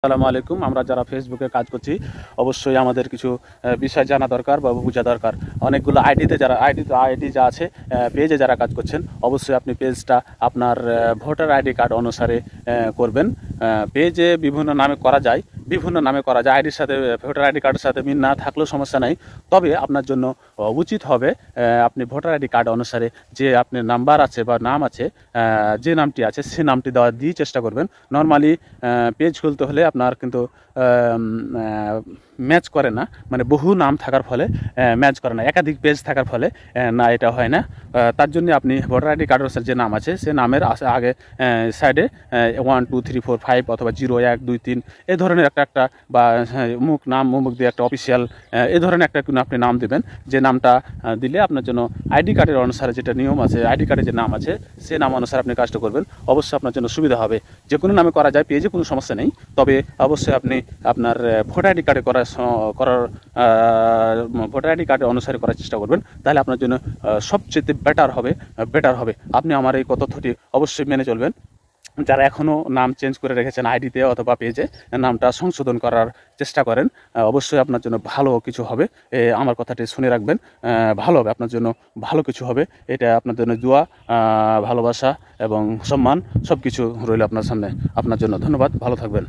আসসালামু আলাইকুম। আমরা যারা ফেসবুকে কাজ করছি অবশ্যই আমাদের কিছু বিষয় জানা দরকার বা বোঝা দরকার। অনেকগুলো আইডি যা আছে, পেজে যারা কাজ করছেন অবশ্যই আপনি পেজটা আপনার ভোটার আইডি কার্ড অনুসারে করবেন। পেজে বিভিন্ন নামে করা যায়, আইডির সাথে ভোটার আইডি কার্ডের সাথে মিল না থাকলেও সমস্যা নাই। তবে আপনার জন্য উচিত হবে আপনি ভোটার আইডি কার্ড অনুসারে যে আপনার নাম্বার আছে বা নাম আছে, যে নামটি আছে সে নামটি দিয়ে চেষ্টা করবেন। নর্মালি পেজ খুলতে হলে আপনার কিন্তু ম্যাচ করে না, মানে বহু নাম থাকার ফলে ম্যাচ করে না, একাধিক পেজ থাকার ফলে না এটা হয় না। তার জন্য আপনি ভোটার আইডি কার্ডের যে নাম আছে সে নামের আগে সাইডে 1 2 3 4 5 অথবা 0 1 2 3 এই ধরনের একটা বা অমুক নাম অমুক দিয়ে একটা অফিসিয়াল এই ধরনের একটা কোনো আপনি নাম দেবেন। যে নামটা দিলে আপনার জন্য আইডি কার্ডের অনুসারে যেটা নিয়ম আছে, আইডি কার্ডে যে নাম আছে সে নাম অনুসারে আপনি কাজটা করবেন, অবশ্যই আপনার জন্য সুবিধা হবে। যে কোনো নামে করা যায়, পেজে কোনো সমস্যা নেই। তবে অবশ্যই আপনি আপনার ভোটার আইডি কার্ডে ভোটার আইডি কার্ডের অনুসারে করার চেষ্টা করবেন, তাহলে আপনার জন্য সবচেয়ে বেটার হবে। আপনি আমার এই তথ্যটি অবশ্যই মেনে চলবেন। যারা এখনও নাম চেঞ্জ করে রেখেছেন আইডিতে অথবা পেজে, নামটা সংশোধন করার চেষ্টা করেন, অবশ্যই আপনার জন্য ভালো কিছু হবে। আমার কথাটি শুনে রাখবেন, ভালো হবে আপনার জন্য, ভালো কিছু হবে। এটা আপনার জন্য দোয়া, ভালোবাসা এবং সম্মান সব কিছু রইল আপনার সামনে। আপনার জন্য ধন্যবাদ, ভালো থাকবেন।